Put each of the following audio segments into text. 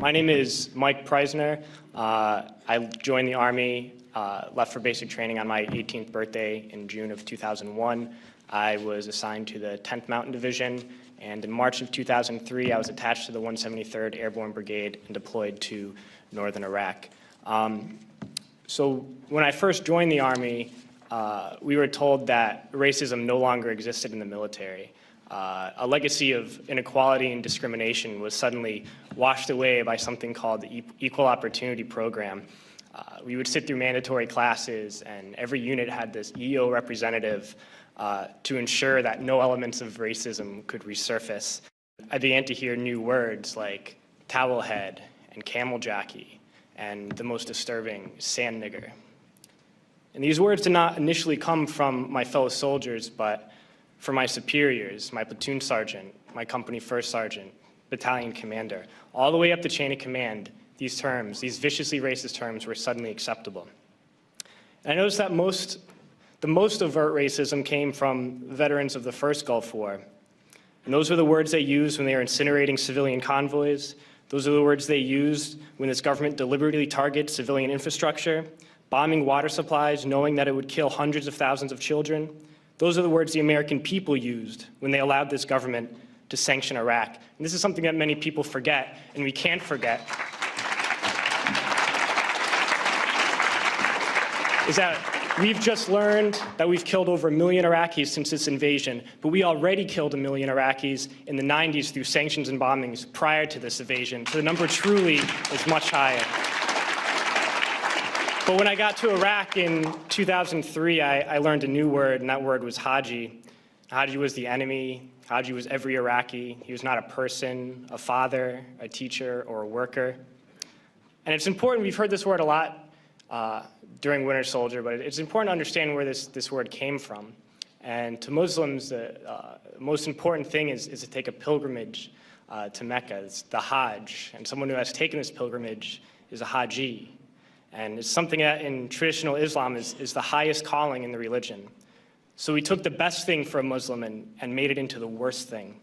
My name is Mike Preisner. I joined the Army, left for basic training on my 18th birthday in June of 2001. I was assigned to the 10th Mountain Division, and in March of 2003, I was attached to the 173rd Airborne Brigade and deployed to northern Iraq. So when I first joined the Army, we were told that racism no longer existed in the military. A legacy of inequality and discrimination was suddenly washed away by something called the Equal Opportunity Program. We would sit through mandatory classes, and every unit had this EO representative to ensure that no elements of racism could resurface. I began to hear new words like towel head and camel jockey, and the most disturbing, sand nigger. And these words did not initially come from my fellow soldiers, but from my superiors, my platoon sergeant, my company first sergeant, battalion commander. All the way up the chain of command, these terms, these viciously racist terms, were suddenly acceptable. And I noticed that the most overt racism came from veterans of the first Gulf War. And those were the words they used when they were incinerating civilian convoys. Those are the words they used when this government deliberately targeted civilian infrastructure, bombing water supplies, knowing that it would kill hundreds of thousands of children. Those are the words the American people used when they allowed this government to sanction Iraq. And this is something that many people forget, and we can't forget, is that we've just learned that we've killed over 1 million Iraqis since this invasion, but we already killed 1 million Iraqis in the 90s through sanctions and bombings prior to this invasion. So the number truly is much higher. But when I got to Iraq in 2003, I learned a new word, and that word was Haji. Haji was the enemy. Haji was every Iraqi. He was not a person, a father, a teacher, or a worker. And it's important, we've heard this word a lot during Winter Soldier, but it's important to understand where this word came from. And to Muslims, the most important thing is to take a pilgrimage to Mecca. It's the Hajj. And someone who has taken this pilgrimage is a Haji. And it's something that in traditional Islam is the highest calling in the religion. So we took the best thing for a Muslim and made it into the worst thing.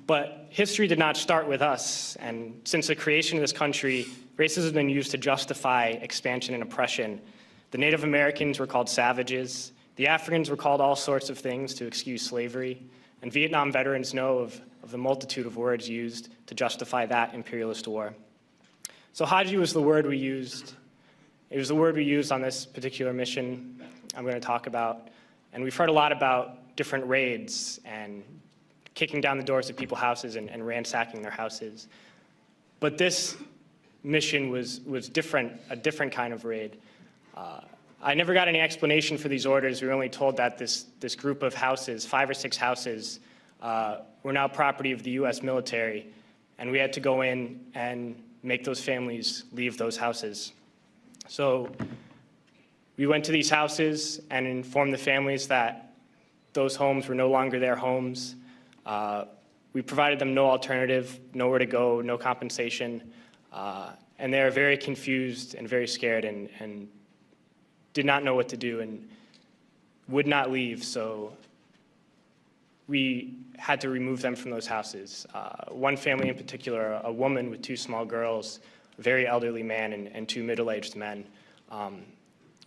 But history did not start with us. And since the creation of this country, racism has been used to justify expansion and oppression. The Native Americans were called savages. The Africans were called all sorts of things to excuse slavery. And Vietnam veterans know of the multitude of words used to justify that imperialist war. So Haji was the word we used. It was the word we used on this particular mission I'm going to talk about. And we've heard a lot about different raids and kicking down the doors of people's houses and ransacking their houses. But this mission was different, a different kind of raid. I never got any explanation for these orders. We were only told that this group of houses, 5 or 6 houses, were now property of the US military, and we had to go in and make those families leave those houses. So we went to these houses and informed the families that those homes were no longer their homes. We provided them no alternative, nowhere to go, no compensation. And they were very confused and very scared and did not know what to do and would not leave. So we had to remove them from those houses. One family in particular, a woman with 2 small girls, a very elderly man and 2 middle-aged men.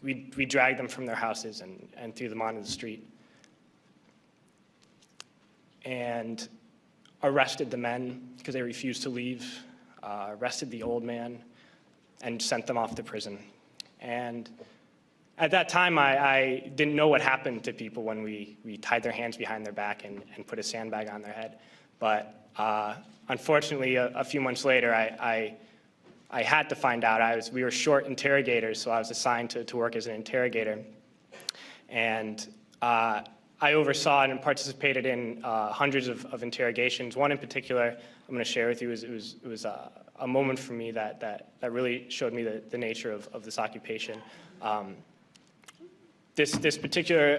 We dragged them from their houses and threw them onto the street. And arrested the men because they refused to leave, arrested the old man, and sent them off to prison. And at that time, I didn't know what happened to people when we tied their hands behind their back and put a sandbag on their head. But unfortunately, a few months later, I had to find out. We were short interrogators, so I was assigned to work as an interrogator. And I oversaw and participated in hundreds of interrogations. One in particular I'm going to share with you. It was a moment for me that really showed me the nature of this occupation. This particular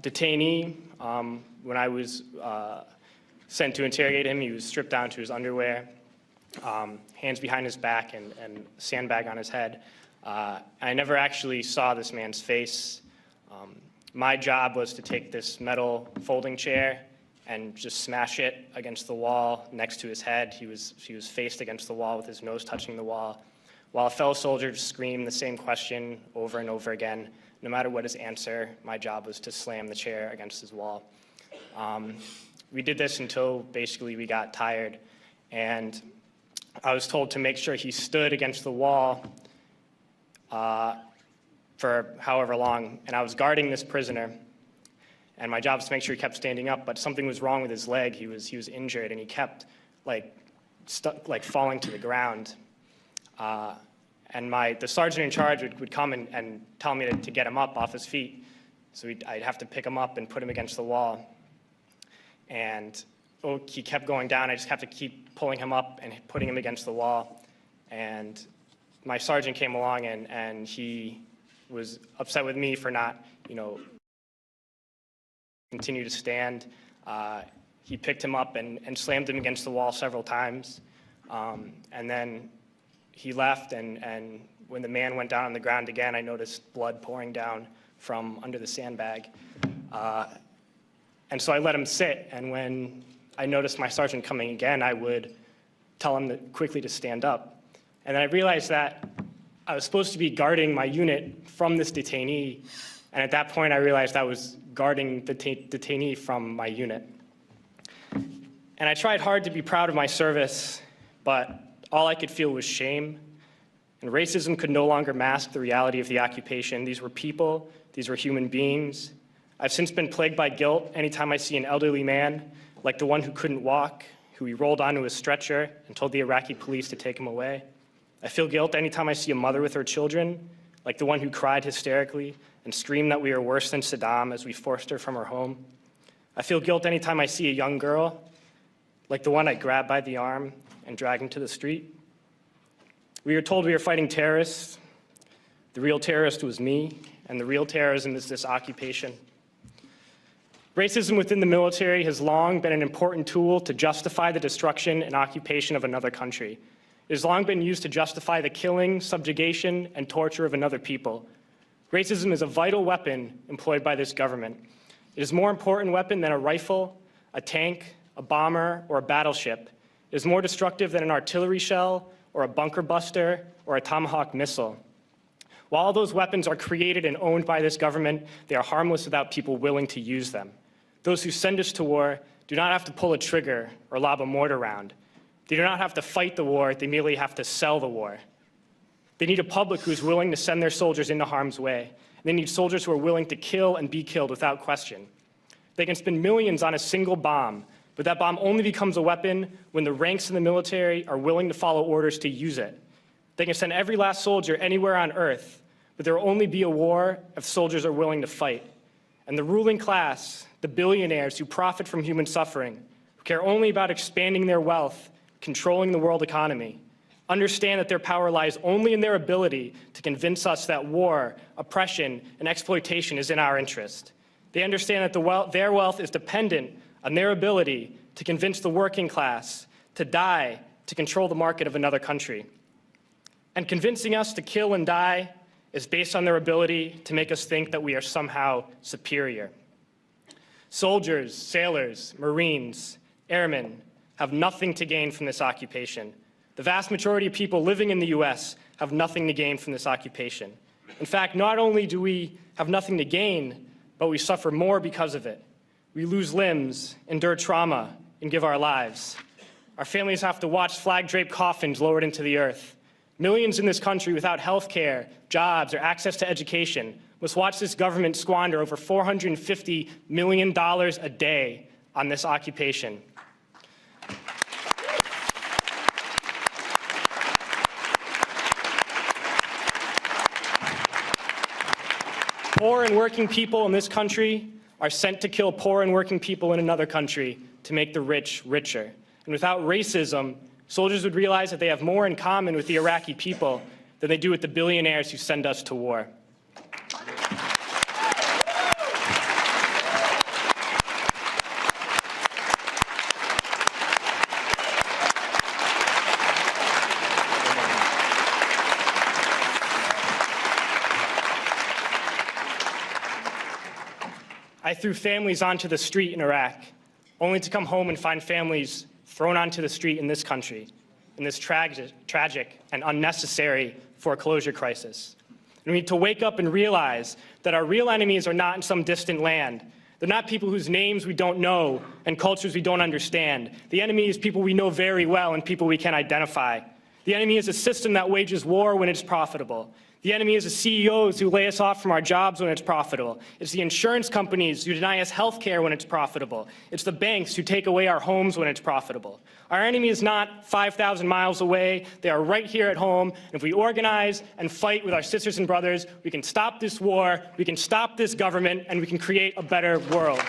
detainee, when I was sent to interrogate him, he was stripped down to his underwear, hands behind his back, and a sandbag on his head. I never actually saw this man's face. My job was to take this metal folding chair and just smash it against the wall next to his head. He was faced against the wall with his nose touching the wall, while a fellow soldier screamed the same question over and over again. No matter what his answer, my job was to slam the chair against his wall. We did this until basically we got tired, and I was told to make sure he stood against the wall for however long, and I was guarding this prisoner, and my job was to make sure he kept standing up, but something was wrong with his leg. He was injured, and he kept falling to the ground. And the sergeant in charge would come and tell me to get him up off his feet. So I'd have to pick him up and put him against the wall. And he kept going down. I just have to keep pulling him up and putting him against the wall. And my sergeant came along, and he was upset with me for not, continue to stand. He picked him up and slammed him against the wall several times. And then he left, and when the man went down on the ground again, I noticed blood pouring down from under the sandbag. And so I let him sit, and when I noticed my sergeant coming again, I would tell him quickly to stand up. And then I realized that I was supposed to be guarding my unit from this detainee, and at that point I realized I was guarding the detainee from my unit. And I tried hard to be proud of my service, but all I could feel was shame. And racism could no longer mask the reality of the occupation. These were people, these were human beings. I've since been plagued by guilt anytime I see an elderly man, like the one who couldn't walk, who we rolled onto a stretcher and told the Iraqi police to take him away. I feel guilt anytime I see a mother with her children, like the one who cried hysterically and screamed that we were worse than Saddam as we forced her from her home. I feel guilt anytime I see a young girl, like the one I grabbed by the arm and dragged into the street. We were told we were fighting terrorists. The real terrorist was me, and the real terrorism is this occupation. Racism within the military has long been an important tool to justify the destruction and occupation of another country. It has long been used to justify the killing, subjugation, and torture of another people. Racism is a vital weapon employed by this government. It is a more important weapon than a rifle, a tank, a bomber, or a battleship. It is more destructive than an artillery shell, or a bunker buster, or a Tomahawk missile. While all those weapons are created and owned by this government, they are harmless without people willing to use them. Those who send us to war do not have to pull a trigger or lob a mortar round. They do not have to fight the war, they merely have to sell the war. They need a public who is willing to send their soldiers into harm's way. They need soldiers who are willing to kill and be killed without question. They can spend millions on a single bomb, but that bomb only becomes a weapon when the ranks in the military are willing to follow orders to use it. They can send every last soldier anywhere on earth, but there will only be a war if soldiers are willing to fight. And the ruling class, the billionaires who profit from human suffering, who care only about expanding their wealth, controlling the world economy, understand that their power lies only in their ability to convince us that war, oppression, and exploitation is in our interest. They understand that their wealth is dependent on their ability to convince the working class to die to control the market of another country. And convincing us to kill and die is based on their ability to make us think that we are somehow superior. Soldiers, sailors, Marines, airmen have nothing to gain from this occupation. The vast majority of people living in the US have nothing to gain from this occupation. In fact, not only do we have nothing to gain, but we suffer more because of it. We lose limbs, endure trauma, and give our lives. Our families have to watch flag-draped coffins lowered into the earth. Millions in this country without health care, jobs, or access to education must watch this government squander over $450 million a day on this occupation. Poor and working people in this country are sent to kill poor and working people in another country to make the rich richer. And without racism, soldiers would realize that they have more in common with the Iraqi people than they do with the billionaires who send us to war. I threw families onto the street in Iraq, only to come home and find families thrown onto the street in this country, in this tragic and unnecessary foreclosure crisis. And we need to wake up and realize that our real enemies are not in some distant land. They're not people whose names we don't know and cultures we don't understand. The enemy is people we know very well and people we can identify. The enemy is a system that wages war when it's profitable. The enemy is the CEOs who lay us off from our jobs when it's profitable. It's the insurance companies who deny us health care when it's profitable. It's the banks who take away our homes when it's profitable. Our enemy is not 5,000 miles away. They are right here at home. And if we organize and fight with our sisters and brothers, we can stop this war, we can stop this government, and we can create a better world.